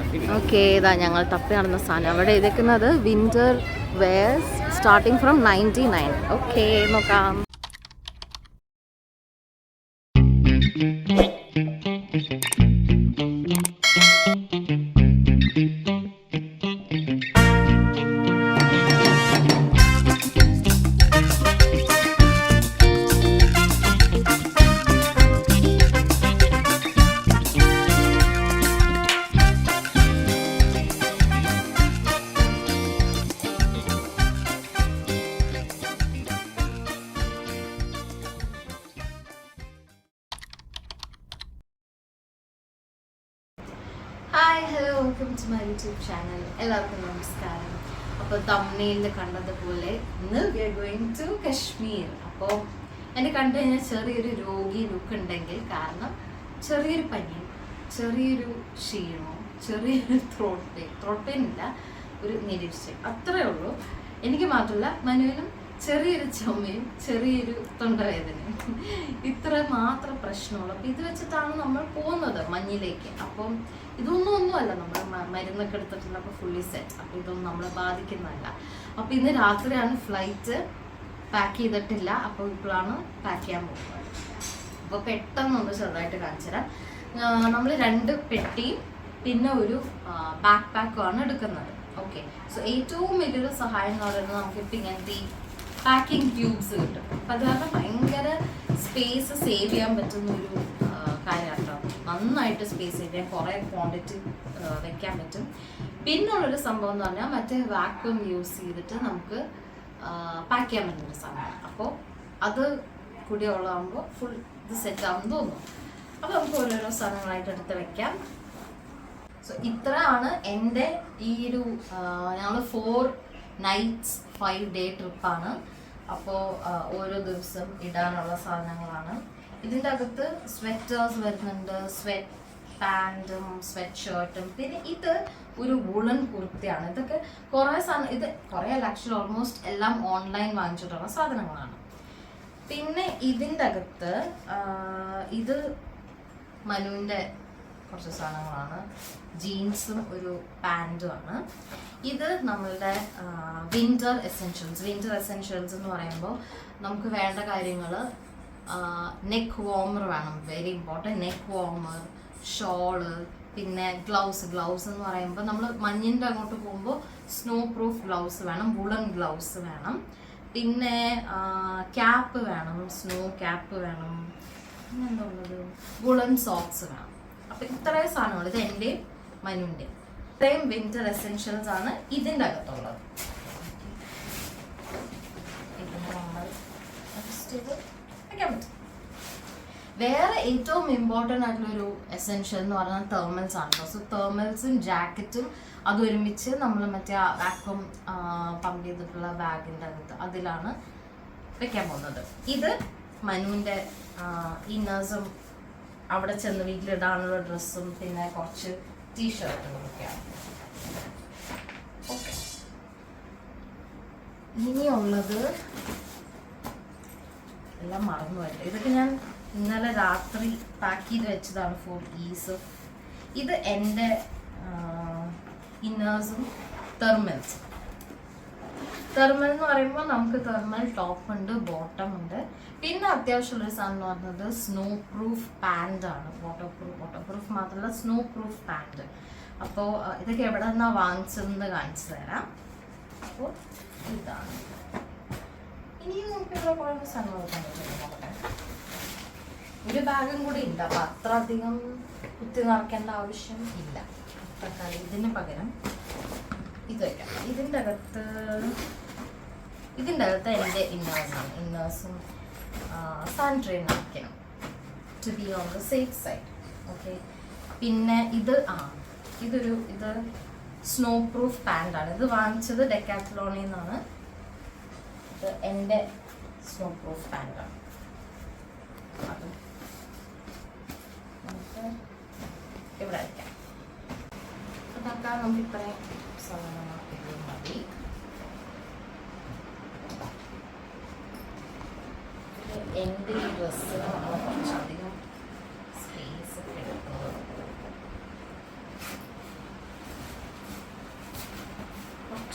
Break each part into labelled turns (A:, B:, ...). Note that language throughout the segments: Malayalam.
A: ഓക്കെ, ഇതാ ഞങ്ങൾ തപ്പി നടന്ന സാധനം അവിടെ എഴുതിക്കുന്നത് winter wears starting from 99. Okay, നോക്കാം. Hi, hello, welcome to my YouTube channel. എല്ലാവർക്കും നമസ്കാരം. അപ്പോൾ തമിഴിൽ കണ്ടതുപോലെ ഇന്ന് we are going to Kashmir. അപ്പോൾ എന്നെ കണ്ടു കഴിഞ്ഞാൽ ചെറിയൊരു രോഗി ലുക്ക് ഉണ്ടെങ്കിൽ കാരണം ചെറിയൊരു പനിയും ചെറിയൊരു ക്ഷീണവും ചെറിയൊരു ത്രോട്ട് പെയിൻ ഇല്ല, ഒരു നിരീക്ഷയും അത്രയേ ഉള്ളൂ. എനിക്ക് മാത്രമല്ല, മനുവിനും ചെറിയൊരു ചുമയും ചെറിയൊരു തൊണ്ടവേദനയും, ഇത്ര മാത്രം പ്രശ്നമുള്ളൂ. അപ്പം ഇത് വെച്ചിട്ടാണ് നമ്മൾ പോകുന്നത് മഞ്ഞിലേക്ക്. അപ്പം ഒന്നുമല്ല, നമ്മൾ മരുന്നൊക്കെ എടുത്തിട്ടുണ്ട്, അപ്പോൾ ഫുള്ളി സെറ്റ്. അപ്പം ഇതൊന്നും നമ്മളെ ബാധിക്കുന്നതല്ല. അപ്പം ഇന്ന് രാത്രിയാണ് ഫ്ലൈറ്റ്, പാക്ക് ചെയ്തിട്ടില്ല. അപ്പോൾ ഇപ്പോഴാണ് പാക്ക് ചെയ്യാൻ പോകുന്നത്. അപ്പോൾ പെട്ടെന്നൊന്ന് ചെറുതായിട്ട് കാണിച്ചു തരാം. നമ്മൾ 2 പെട്ടിയും പിന്നെ ഒരു ബാക്ക് പാക്കുമാണ് എടുക്കുന്നത്. ഓക്കെ, സോ ഏറ്റവും വലിയൊരു സഹായം എന്ന് പറയുന്നത് നമുക്കിപ്പോൾ ഇങ്ങനത്തെ ഈ പാക്കിംഗ് ട്യൂബ്സ് കിട്ടും. അപ്പം അത് കാരണം ഭയങ്കര സ്പേസ് സേവ് ചെയ്യാൻ പറ്റുന്ന ഒരു കാര്യമാണ് കേട്ടോ. നന്നായിട്ട് സ്പേസ് സേവ് ചെയ്യാൻ, കുറേ ക്വാണ്ടിറ്റി വെക്കാൻ പറ്റും. പിന്നുള്ളൊരു സംഭവം എന്ന് പറഞ്ഞാൽ മറ്റേ വാക്യൂം യൂസ് ചെയ്തിട്ട് നമുക്ക് പാക്ക് ചെയ്യാൻ പറ്റുന്നൊരു സാധനമാണ്. അപ്പോൾ അത് കൂടി ഉള്ളതാകുമ്പോൾ ഫുൾ ഇത് സെറ്റ് ആവുമെന്ന് തോന്നുന്നു. അപ്പോൾ നമുക്ക് ഓരോരോ സാധനങ്ങളായിട്ട് എടുത്ത് വെക്കാം. സോ ഇത്രയാണ് എൻ്റെ ഈ ഒരു ഞങ്ങൾ 4 nights 5 day ട്രിപ്പാണ്. അപ്പോൾ ഓരോ ദിവസം ഇടാനുള്ള സാധനങ്ങളാണ്. ഇതിൻ്റെ അകത്ത് സ്വെറ്റേഴ്സ് വരുന്നുണ്ട്, സ്വെറ്റ് പാൻറ്റും സ്വെറ്റ് ഷർട്ടും, പിന്നെ ഇത് ഒരു വൂളൻ കുർത്തിയാണ്. ഇതൊക്കെ കുറേ സാധനം, ഇത് കുറേ അല്ല, ആക്ച്വലി ഓൾമോസ്റ്റ് എല്ലാം ഓൺലൈൻ വാങ്ങിച്ചിട്ടുള്ള സാധനങ്ങളാണ്. പിന്നെ ഇതിൻ്റെ അകത്ത് ഇത് മനുവിൻ്റെ കുറച്ച് സാധനങ്ങളാണ്, ജീൻസും ഒരു പാൻറ്റുമാണ്. ഇത് നമ്മളുടെ വിൻ്റർ എസെൻഷ്യൽസ് എന്ന് പറയുമ്പോൾ നമുക്ക് വേണ്ട കാര്യങ്ങൾ, നെക്ക് വാർമർ വേണം, very important. Neck warmer, shawl, പിന്നെ ഗ്ലൗസ് എന്ന് പറയുമ്പോൾ നമ്മൾ മഞ്ഞിൻ്റെ അങ്ങോട്ട് പോകുമ്പോൾ സ്നോ പ്രൂഫ് ഗ്ലൗസ് വേണം, വുളൻ ഗ്ലൗസ് വേണം. പിന്നെ ക്യാപ്പ് വേണം, സ്നോ ക്യാപ്പ് വേണം. പിന്നെ എന്താ ഉള്ളത്, വുളൻ സോക്സ് വേണം. അപ്പം ഇത്രയും സാധനങ്ങൾ, ഇത് എൻ്റെയും മനുവിൻ്റെയും ഇത്രയും വിൻ്റർ എസെൻഷ്യൽസ് ആണ് ഇതിൻ്റെ അകത്തുള്ളത്. വേറെ ഏറ്റവും ഇമ്പോർട്ടൻ്റ് ആയിട്ടുള്ളൊരു എസെൻഷ്യൽ എന്ന് പറഞ്ഞാൽ തെർമൽസ് ആണ്. സോ തെർമൽസും ജാക്കറ്റും അത് ഒരുമിച്ച് നമ്മൾ മറ്റേ വാക്വം പമ്പ് ചെയ്തിട്ടുള്ള ബാഗിൻ്റെ അകത്ത് അതിലാണ് വെക്കാൻ പോകുന്നത്. ഇത് മനുവിൻ്റെ ഇന്നേഴ്സും അവിടെ ചെന്ന് വീട്ടിലിടാനുള്ള ഡ്രസ്സും പിന്നെ കുറച്ച് ടീഷർട്ടുകളൊക്കെയാണ്. ഓക്കെ, ഇനിയുള്ളത് എല്ലാം മറന്നു വരില്ല. ഇതൊക്കെ ഞാൻ ഇന്നലെ രാത്രി പാക്ക് ചെയ്ത് വെച്ചതാണ് ഫോർ ഈസ്. ഇത് എൻ്റെ ഇന്നേഴ്സും തെർമൽസും. തെർമൽ എന്ന് പറയുമ്പോൾ നമുക്ക് തെർമൽ ടോപ്പ് ഉണ്ട്, ബോട്ടം ഉണ്ട്. പിന്നെ അത്യാവശ്യമുള്ളൊരു സാധനം എന്ന് പറയുന്നത് സ്നോ പ്രൂഫ് പാൻറ്റാണ്. വാട്ടർ പ്രൂഫ് മാത്രമല്ല, സ്നോ പ്രൂഫ് പാൻറ്റ്. അപ്പോൾ ഇതൊക്കെ എവിടെ നിന്നാണ് വാങ്ങിച്ചതെന്ന് കാണിച്ചു തരാം. അപ്പോൾ ഇതാണ്. ഇനിയും നമുക്കിവിടെ കുറേ സാധനങ്ങൾ കണ്ടിട്ടുണ്ട്. ഒരു ബാഗും കൂടി ഉണ്ട്, അപ്പോൾ അത്ര അധികം കുത്തി നിറയ്ക്കേണ്ട ആവശ്യം ഇല്ല. തൽക്കാലം ഇതിന് പകരം ഇത് വയ്ക്കാം. ഇതിൻ്റെ അകത്ത് എൻ്റെ ഇന്നേഴ്സും സാനിറ്ററി നാപ്കിനും to be on the safe side. Okay, പിന്നെ ഇത് സ്നോ പ്രൂഫ് പാൻറ്റാണ്. ഇത് വാങ്ങിച്ചത് ഡെക്കാത്ലോണിൽ നിന്നാണ്. ഇത് എൻ്റെ സ്നോ പ്രൂഫ് പാൻറ്റാണ്. അതും നമുക്ക് ഇവിടെ വയ്ക്കാം. അതൊക്കെ നമുക്ക് ഇത്രയും സാധനങ്ങൾ മതി. എൻ്റെ ഈ ഡ്രസ്സ് നമ്മൾ കുറച്ചധികം സ്പേസ് ഒക്കെ എടുക്കുന്നത്.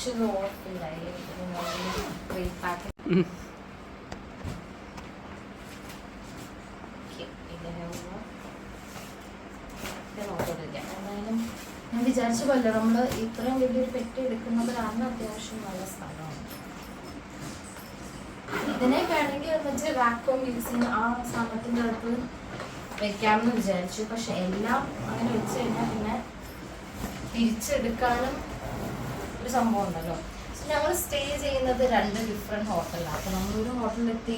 A: കുറച്ച് ഓർത്തില്ലായി വെയിറ്റ് പാക്ക്. എന്തായാലും ഞാൻ വിചാരിച്ച പോലെ നമ്മൾ ഇത്രയും വലിയൊരു പെട്ടി എടുക്കുന്നത് കാരണം അത്യാവശ്യം നല്ല സ്ഥലമാണ്. ഇതിനെ വേണമെങ്കിൽ മറ്റേ വാക്വം യൂസിങ് ആ സാധനത്തിൻ്റെ അടുത്ത് വെക്കാമെന്ന് വിചാരിച്ചു. പക്ഷെ എല്ലാം അങ്ങനെ വെച്ച് കഴിഞ്ഞാൽ പിന്നെ തിരിച്ചെടുക്കാനും ഒരു സംഭവം ഉണ്ടല്ലോ. സോ ഞങ്ങൾ സ്റ്റേ ചെയ്യുന്നത് 2 ഡിഫറെൻറ്റ് ഹോട്ടലിലാണ്. അപ്പോൾ നമ്മളൊരു ഹോട്ടലിലെത്തി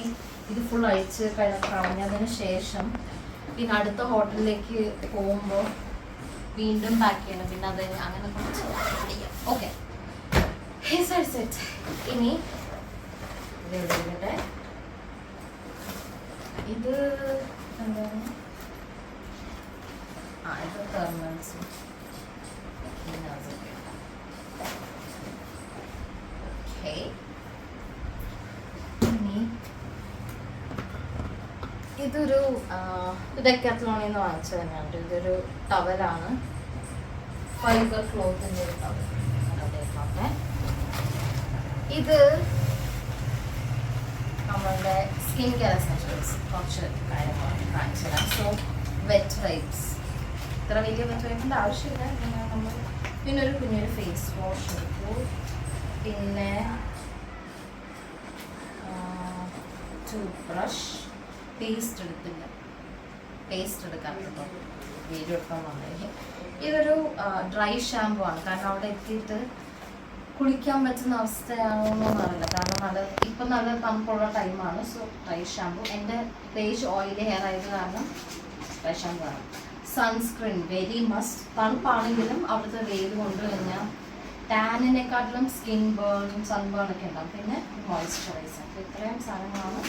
A: ഇത് ഫുൾ അഴിച്ച് കളഞ്ഞതിന് ശേഷം പിന്നെ അടുത്ത ഹോട്ടലിലേക്ക് പോകുമ്പോൾ വീണ്ടും പാക്ക് ചെയ്യണം. പിന്നെ അത് അങ്ങനെ കുറച്ച് ഓക്കെ. ഇനി ഇതെവിടെ ഇത് എന്താണ്? ഇത് തെർമൽസ്. ഇതൊരു ഡെക്കാത്ലോണിൽ നിന്ന് വാങ്ങിച്ചത് തന്നെയാണ്. ഇതൊരു ടവലാണ്, ഫൈബർ ക്ലോത്തിൻ്റെ ഒരു ടവൽ. ഇത് നമ്മളുടെ സ്കിൻ കെയർ എസെൻഷ്യൽസ് കുറച്ച് കാര്യങ്ങളാണ് കാണിച്ചത്. സോ വെറ്റ് വൈപ്സ്, ഇത്ര വലിയ വെറ്റ് വൈപ്പിൻ്റെ ആവശ്യമില്ല. നമ്മൾ പിന്നെ ഒരു കുഞ്ഞൊരു ഫേസ് വാഷ് എടുത്തു. പിന്നെ ടൂത്ത് ബ്രഷ്. പേസ്റ്റ് എടുത്തില്ല, പേസ്റ്റ് എടുക്കാൻ വീഡിയോ എടുക്കാൻ വന്നേ. ഇതൊരു ഡ്രൈ ഷാമ്പു ആണ്. കാരണം അവിടെ എത്തിയിട്ട് കുളിക്കാൻ പറ്റുന്ന അവസ്ഥയാണോന്ന് അറിയില്ല. കാരണം ഇപ്പം നല്ല തണുപ്പുള്ള ടൈമാണ്. So dry shampoo. എൻ്റെ ബേജ് ഓയിലി ഹെയർ ആയത് കാരണം ഡ്രൈ ഷാമ്പു ആണ്. Sunscreen very must. തണുപ്പാണെങ്കിലും അവിടുത്തെ വെയിൽ കൊണ്ട് കഴിഞ്ഞാൽ ടാനിനെക്കാട്ടിലും സ്കിൻ ബേൺ സൺബേൺ ഒക്കെ ഉണ്ടാകും. പിന്നെ മോയ്സ്ചറൈസർ. അപ്പോൾ ഇത്രയും സാധനങ്ങളാണ്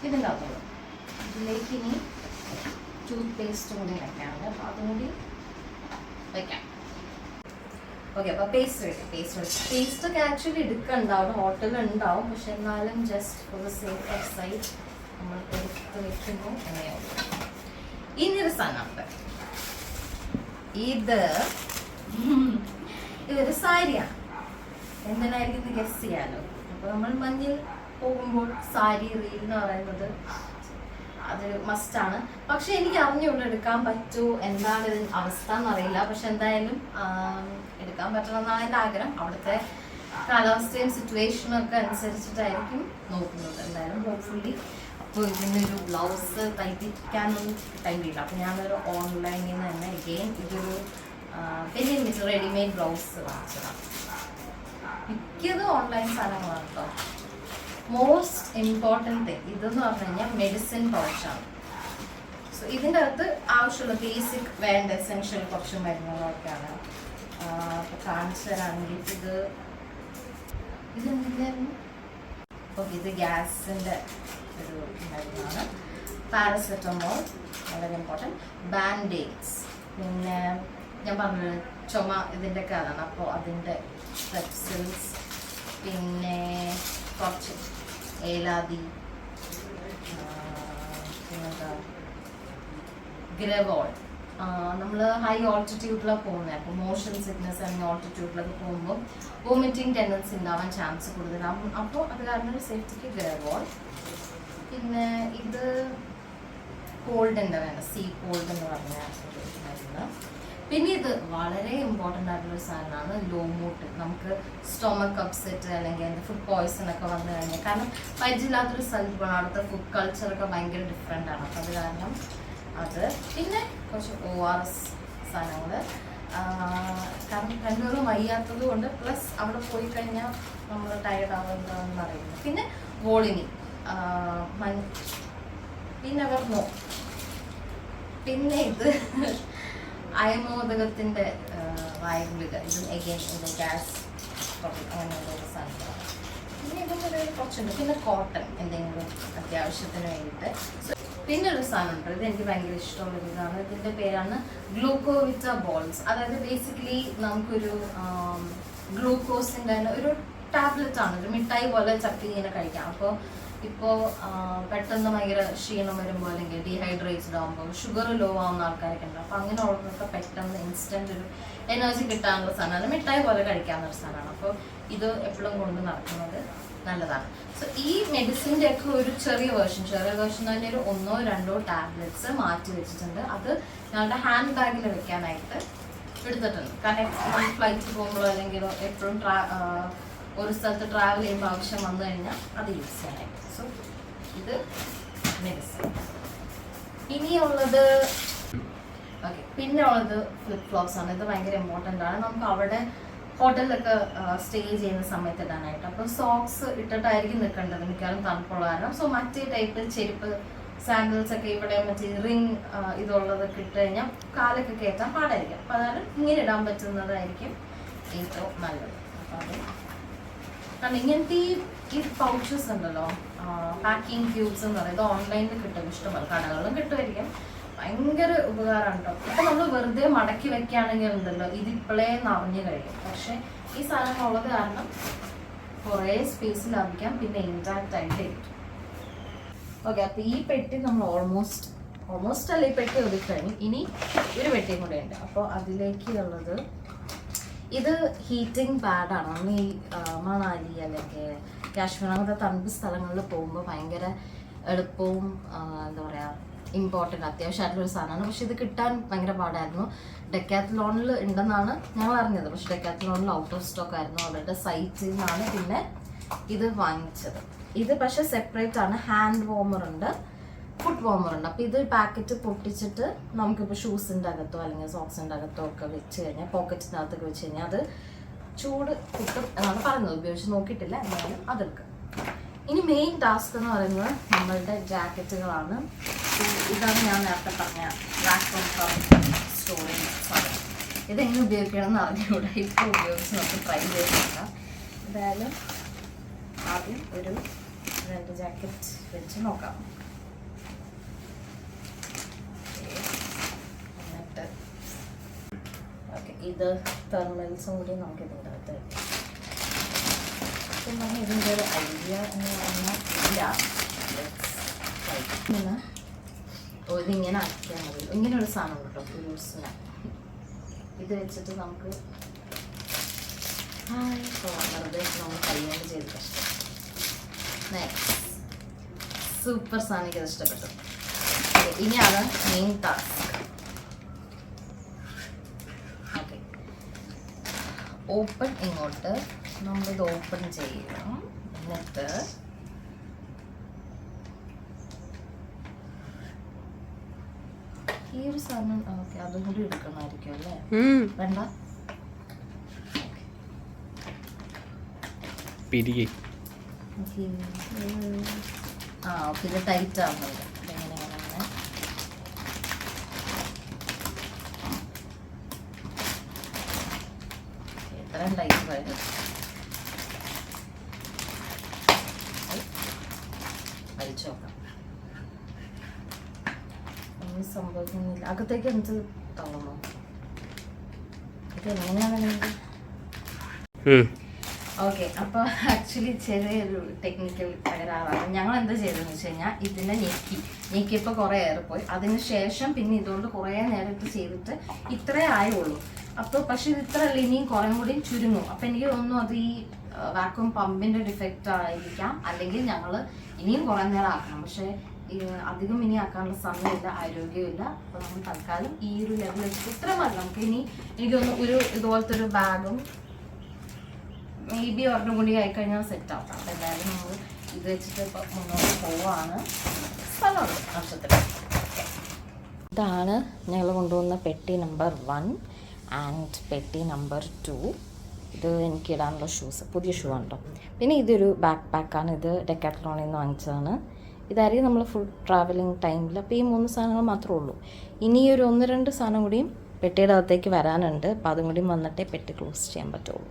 A: ഇതിൻ്റെ അകത്തുള്ളത്. ഇതിലേക്ക് ഇനി ടൂത്ത് പേസ്റ്റ് കൂടി വയ്ക്കാറുണ്ട്. അപ്പോൾ അതും കൂടി വയ്ക്കാം. ഓക്കെ, അപ്പോൾ പേസ്റ്റ് ഒക്കെ ആക്ച്വലി എടുക്കണ്ട, അവിടെ ഹോട്ടലിൽ ഉണ്ടാവും. പക്ഷെ എന്നാലും ജസ്റ്റ് ഒരു സേഫ് സൈഡ് നമ്മൾ എടുത്ത് വെക്കുമ്പോൾ എങ്ങനെയാവും. ഇനിയൊരു സാധനമുണ്ട്. ഇതൊരു സാരിയാണ്. എന്തിനായിരിക്കും ഇത് ഗസ് ചെയ്യാലോ. അപ്പോൾ നമ്മൾ മഞ്ഞിൽ പോകുമ്പോൾ സാരി റീൽ എന്ന് പറയുന്നത് അത് മസ്റ്റാണ്. പക്ഷെ എനിക്ക് അറിഞ്ഞുകൊണ്ട് എടുക്കാൻ പറ്റുമോ എന്താണ് ഇതിന് അവസ്ഥ എന്നറിയില്ല. പക്ഷെ എന്തായാലും എടുക്കാൻ പറ്റണമെന്നാണ് എൻ്റെ ആഗ്രഹം. അവിടുത്തെ കാലാവസ്ഥയും സിറ്റുവേഷനും ഒക്കെ അനുസരിച്ചിട്ടായിരിക്കും നോക്കുന്നത്. എന്തായാലും ഹോപ്പ്ഫുള്ളി. അപ്പോൾ ഇതിനൊരു ബ്ലൗസ് തയ്പ്പിക്കാനൊന്നും ടൈമില്ല. അപ്പോൾ ഞാനൊരു ഓൺലൈനിൽ നിന്ന് തന്നെ അഗെയിൻ ഇതൊരു വലിയ റെഡിമെയ്ഡ് ബ്ലൗസ് വാങ്ങിച്ചതാണ്. മിക്കതും ഓൺലൈൻ സാധനങ്ങളാണ് കേട്ടോ. മോസ്റ്റ് ഇമ്പോർട്ടൻറ്റ് തിങ് ഇതെന്ന് പറഞ്ഞു കഴിഞ്ഞാൽ മെഡിസിൻ പൗച്ചാണ്. സോ ഇതിൻ്റെ അകത്ത് ആവശ്യമുള്ള ബേസിക് വേണ്ട എസെൻഷ്യൽ കുറച്ച് മരുന്നുകളൊക്കെയാണ്. അപ്പോൾ കാണിച്ചു തരാണെങ്കിൽ ഇതെന്തായിരുന്നു? ഓക്കെ, ഇത് ഗ്യാസിൻ്റെ ഒരു മരുന്നാണ്. പാരസെറ്റമോൾ വളരെ ഇമ്പോർട്ടൻറ്റ്. ബാൻഡേഡ്സ്. പിന്നെ ഞാൻ പറഞ്ഞത് ചുമ ഇതിൻ്റെയൊക്കെ അതാണ്. അപ്പോൾ അതിൻ്റെ സ്ട്രെപ്സിൽസ്. പിന്നെ കുറച്ച് ഏലാദി. പിന്നെന്താ ഗ്രവോൾ. നമ്മൾ ഹൈ ഓൾട്ടിറ്റ്യൂഡിലൊക്കെ പോകുന്നത്. അപ്പോൾ മോഷൻ സിക്നെസ് അല്ലെങ്കിൽ ഓൾട്ടിറ്റ്യൂഡിലൊക്കെ പോകുമ്പോൾ വോമിറ്റിംഗ് ടെൻഡൻസി ഉണ്ടാവാൻ ചാൻസ് കൂടുതലാണ്. അപ്പോൾ അത് കാരണം ഒരു സേഫ്റ്റിക്ക് ഗ്രവോൾ. പിന്നെ ഇത് കോൾഡിൻ്റെ വേണം, സീ കോൾഡ് എന്ന് പറഞ്ഞ മരുന്ന്. പിന്നെ ഇത് വളരെ ഇമ്പോർട്ടൻ്റ് ആയിട്ടുള്ളൊരു സാധനമാണ് ലോമൂട്ട്. നമുക്ക് സ്റ്റൊമക്ക് അപ്സെറ്റ് അല്ലെങ്കിൽ എൻ്റെ ഫുഡ് പോയ്സൺ ഒക്കെ വന്നു കഴിഞ്ഞാൽ, കാരണം പരിചയമില്ലാത്തൊരു സ്ഥലത്ത് അവിടുത്തെ ഫുഡ് കൾച്ചറൊക്കെ ഭയങ്കര ഡിഫറെൻ്റ് ആണ്. അപ്പോൾ അത് കാരണം അത്. പിന്നെ കുറച്ച് ORS സാധനങ്ങൾ. കാരണം രണ്ടുപേരും വയ്യാത്തത് കൊണ്ട് പ്ലസ് അവിടെ പോയി കഴിഞ്ഞാൽ നമ്മൾ ടയർഡ് ആവുന്നതെന്ന് അറിയില്ല. പിന്നെ വോളിനി. പിന്നെ വർമ്മോ. പിന്നെ ഇത് അയമോദകത്തിൻ്റെ വായുഗുളിക. ഇതും എഗെയിൻ ഇത് ഗ്യാസ് അങ്ങനെയുള്ള ഒരു സാധനങ്ങളാണ്. പിന്നെ ഇതിൻ്റെ കുറച്ചുണ്ട്. പിന്നെ കോട്ടൺ എന്തെങ്കിലും അത്യാവശ്യത്തിന് വേണ്ടിയിട്ട്. പിന്നെ ഒരു സാധനമുണ്ട്, ഇത് എനിക്ക് ഭയങ്കര ഇഷ്ടമുള്ളൊരു ഇതാണ്. ഇതിൻ്റെ പേരാണ് ഗ്ലൂക്കോവിറ്റ ബോൾസ്. അതായത് ബേസിക്കലി നമുക്കൊരു ഗ്ലൂക്കോസിൻ്റെ ഒരു ടാബ്ലറ്റ് ആണ്. ഒരു മിഠായി പോലെ ചപ്പി ഇങ്ങനെ കഴിക്കാം. അപ്പോൾ ഇപ്പോൾ പെട്ടെന്ന് ഭയങ്കര ക്ഷീണം വരുമ്പോൾ അല്ലെങ്കിൽ ഡീഹൈഡ്രേറ്റഡ് ആകുമ്പോൾ ഷുഗർ ലോ ആവുന്ന ആൾക്കാരൊക്കെ ഉണ്ട്. അപ്പോൾ അങ്ങനെയുള്ളതൊക്കെ പെട്ടെന്ന് ഇൻസ്റ്റൻറ്റ് ഒരു എനർജി കിട്ടാനുള്ള സാധനമാണ്. മിഠായി പോലെ കഴിക്കാവുന്ന ഒരു സാധനമാണ്. അപ്പോൾ ഇത് എപ്പോഴും കൊണ്ട് നടക്കുന്നത് നല്ലതാണ്. സോ ഈ മെഡിസിൻ്റെ ഒക്കെ ഒരു ചെറിയ വേർഷൻ തന്നെ ഒരു 1 or 2 ടാബ്ലറ്റ്സ് മാറ്റി വെച്ചിട്ടുണ്ട്. അത് ഞങ്ങളുടെ ഹാൻഡ് ബാഗിൽ വെക്കാനായിട്ട് എടുത്തിട്ടുണ്ട്. കാരണം ഫ്ലൈറ്റ് പോകുമ്പോഴോ അല്ലെങ്കിൽ എപ്പോഴും ഒരു സ്ഥലത്ത് ട്രാവൽ ചെയ്യുമ്പോൾ ആവശ്യം വന്നു കഴിഞ്ഞാൽ അത് യൂസ് ചെയ്യാനായിട്ട്. സോ ഇത് മെഡിസിൻ. ഇനിയുള്ളത് പിന്നെ ഉള്ളത് ഫ്ലിപ്പ് ഫ്ലോപ്സ് ആണ്. ഇത് ഭയങ്കര ഇമ്പോർട്ടൻ്റ് ആണ്. നമുക്ക് അവിടെ ഹോട്ടലിലൊക്കെ സ്റ്റേ ചെയ്യുന്ന സമയത്ത് ഇടാനായിട്ട്. അപ്പോൾ സോക്സ് ഇട്ടിട്ടായിരിക്കും നിൽക്കേണ്ടത് മിക്കവാറും തണുപ്പുള്ള കാരണം. സോ മറ്റേ ടൈപ്പ് ചെരുപ്പ് സാൻഡിൽസ് ഒക്കെ ഇവിടെ മറ്റേ റിങ് ഇതുള്ളതൊക്കെ ഇട്ട് കഴിഞ്ഞാൽ കാലൊക്കെ കയറ്റാൻ പാടായിരിക്കും. അപ്പോൾ അതാണ് ഇങ്ങനെ ഇടാൻ പറ്റുന്നതായിരിക്കും ഏറ്റവും നല്ലത്. അപ്പോൾ അത് കാരണം ഇങ്ങനത്തെ ഈ പൗച്ചസ് ഉണ്ടല്ലോ, പാക്കിംഗ് ക്യൂബ്സ് എന്ന് പറയുന്നത് ഓൺലൈനിൽ കിട്ടും, ഇഷ്ടംപോലെ കടകളിലും കിട്ടുമായിരിക്കും. ഭയങ്കര ഉപകാരമാണ് കേട്ടോ. ഇപ്പം നമ്മൾ വെറുതെ മടക്കി വെക്കുകയാണെങ്കിൽ ഉണ്ടല്ലോ ഇതിപ്പോഴേ നിറഞ്ഞു കഴിയും. പക്ഷെ ഈ സാധനം ഉള്ളത് കാരണം കുറേ സ്പേസ് ലാഭിക്കാം, പിന്നെ ഇൻടാക്റ്റ് ആയിട്ട് കിട്ടും. ഓക്കെ, അപ്പോൾ ഈ പെട്ടി നമ്മൾ ഓൾമോസ്റ്റ് അല്ല ഈ പെട്ടി ഒതുക്കഴിഞ്ഞു. ഇനി ഒരു പെട്ടിയും കൂടെ ഉണ്ട്. അപ്പോൾ അതിലേക്കുള്ളത് ഇത് ഹീറ്റിംഗ് പാഡാണ്. നമ്മൾ ഈ മണാലി അല്ലെങ്കിൽ കാശ്മീർ അങ്ങനത്തെ തണുപ്പ് സ്ഥലങ്ങളിൽ പോകുമ്പോൾ ഭയങ്കര എളുപ്പവും എന്താ പറയുക ഇമ്പോർട്ടൻ്റ് അത്യാവശ്യമായിട്ടുള്ളൊരു സാധനമാണ്. പക്ഷെ ഇത് കിട്ടാൻ ഭയങ്കര പാടായിരുന്നു. ഡെക്കാത്ലോണിൽ ഉണ്ടെന്നാണ് ഞങ്ങൾ അറിഞ്ഞത്. പക്ഷെ ഡെക്കാത്ലോണിൽ ഔട്ട് ഓഫ് സ്റ്റോക്ക് ആയിരുന്നു. അവരുടെ സൈറ്റിൽ നിന്നാണ് പിന്നെ ഇത് വാങ്ങിച്ചത്. ഇത് പക്ഷെ സെപ്പറേറ്റ് ആണ്. ഹാൻഡ് വാർമർ ഉണ്ട്, ഫുഡ് വാർമർ ഉണ്ട്. അപ്പോൾ ഇത് പാക്കറ്റ് പൊട്ടിച്ചിട്ട് നമുക്കിപ്പോൾ ഷൂസിൻ്റെ അകത്തോ അല്ലെങ്കിൽ സോക്സിൻ്റെ അകത്തോ ഒക്കെ വെച്ച് കഴിഞ്ഞാൽ പോക്കറ്റിനകത്തൊക്കെ വെച്ച് കഴിഞ്ഞാൽ അത് ചൂട് കിട്ടും എന്നാണ് പറയുന്നത്. ഉപയോഗിച്ച് നോക്കിയിട്ടില്ല, എന്നാലും അതെടുക്കും. ഇനി മെയിൻ ടാസ്ക് എന്ന് പറയുന്നത് നമ്മളുടെ ജാക്കറ്റുകളാണ്. ഇതാണ് ഞാൻ നേരത്തെ പറഞ്ഞ വാക്വം സ്റ്റോറേജ് സാധനം. ഇതെങ്ങനെ ഉപയോഗിക്കണമെന്ന് അറിഞ്ഞുകൂടെ. ഇപ്പോൾ ഉപയോഗിച്ച് നമുക്ക് ട്രൈ ചെയ്ത് നോക്കാം. എന്തായാലും ആദ്യം ഒരു 2 ജാക്കറ്റ് വെച്ച് നോക്കാം. എന്നിട്ട് ഓക്കെ, ഇത് തെർമൽസും കൂടി നമുക്ക് ഇതിൻ്റെ അകത്ത് പിന്നെ ഇതിൻ്റെ ഒരു ഐഡിയ എന്ന് പറഞ്ഞാൽ ഇല്ല. ഇങ്ങനെ ഇതിങ്ങനെ ആക്കിയാൽ മതി. ഇങ്ങനെയൊരു സാധനം കേട്ടോ ഫ്രൂട്ട്സിന്. ഇത് വെച്ചിട്ട് നമുക്ക് വെറുതെ നമ്മൾ കൈകൊണ്ട് ചെയ്ത് കഷ്ടം. സൂപ്പർ സാധനം, എനിക്കത് ഇഷ്ടപ്പെട്ടു. ഇനി അത് മെയിൻ ടാസ്ക്. ഓക്കെ, ഓപ്പൺ ഇങ്ങോട്ട് നമ്മളിത് ഓപ്പൺ ചെയ്യണം. എന്നിട്ട് ഈ ഒരു സാധനം ഓക്കെ അതും കൂടി എടുക്കണമായിരിക്കും അല്ലേ? വേണ്ട, ആ ഓക്കെ, ഇത് ടൈറ്റ് ആവുന്നുണ്ട്. എങ്ങനെയാണ് എത്രയും ടൈറ്റ് വരും. വലിച്ചു നോക്കാം. ഒന്നും സംഭവിക്കുന്നില്ല. അകത്തേക്ക് എന്ത് തള്ളണോ? ഇത് എങ്ങനെയാണെന്നുണ്ടെങ്കിൽ ഓക്കെ. അപ്പോൾ ആക്ച്വലി ചെറിയൊരു ടെക്നിക്കൽ തകരാറാണ്. ഞങ്ങൾ എന്താ ചെയ്തതെന്ന് വെച്ച് കഴിഞ്ഞാൽ ഇതിനെ ഞെക്കിയപ്പോൾ കുറേ ഏറിപ്പോയി. അതിന് ശേഷം പിന്നെ ഇതുകൊണ്ട് കുറേ നേരം ഇത് ചെയ്തിട്ട് ഇത്രേ ആയുള്ളൂ. അപ്പോൾ പക്ഷെ ഇത് ഇത്ര അല്ല, ഇനിയും കുറേ കൂടി ചുരുങ്ങും. അപ്പോൾ എനിക്ക് തോന്നുന്നു അത് ഈ വാക്വം പമ്പിൻ്റെ ഡിഫക്റ്റ് ആയിരിക്കാം, അല്ലെങ്കിൽ ഞങ്ങൾ ഇനിയും കുറേ നേരം ആക്കണം. പക്ഷേ അധികം ഇനി ആക്കാനുള്ള സമയമില്ല, ആരോഗ്യമില്ല. അപ്പോൾ നമ്മൾ തൽക്കാലം ഈ ഒരു ലെവൽ വെച്ചിട്ട് ഇത്ര മതി. നമുക്ക് ഇനി എനിക്ക് തോന്നുന്നു ഒരു ഇതുപോലത്തെ ഒരു ബാഗും മേ ബി ഒരെണ്ണം കൂടി ആയിക്കഴിഞ്ഞാൽ സെറ്റ് ആവും. അപ്പോൾ എന്തായാലും നമ്മൾ ഇത് വെച്ചിട്ട് ഇപ്പോൾ മുന്നോട്ട് പോവാണ്. സ്ഥലമുണ്ട് ആവശ്യത്തിൽ. ഇതാണ് ഞങ്ങൾ കൊണ്ടുവന്ന പെട്ടി നമ്പർ 1 ആൻഡ് പെട്ടി നമ്പർ 2. ഇത് എനിക്ക് ഇടാനുള്ള ഷൂസ്, പുതിയ ഷൂ ആണ് കേട്ടോ. പിന്നെ ഇതൊരു ബാക്ക് പാക്കാണ്. ഇത് ഡെക്കാത്ലോണിൽ നിന്ന് വാങ്ങിച്ചതാണ്. ഇതായിരിക്കും നമ്മൾ ഫുൾ ട്രാവലിംഗ് ടൈമിൽ. അപ്പോൾ ഈ 3 സാധനങ്ങൾ മാത്രമേ ഉള്ളൂ. ഇനി ഒരു 1-2 സാധനം കൂടിയും പെട്ടിയുടെ അകത്തേക്ക് വരാനുണ്ട്. അപ്പോൾ അതും കൂടി വന്നിട്ടേ പെട്ടി ക്ലോസ് ചെയ്യാൻ പറ്റുള്ളൂ.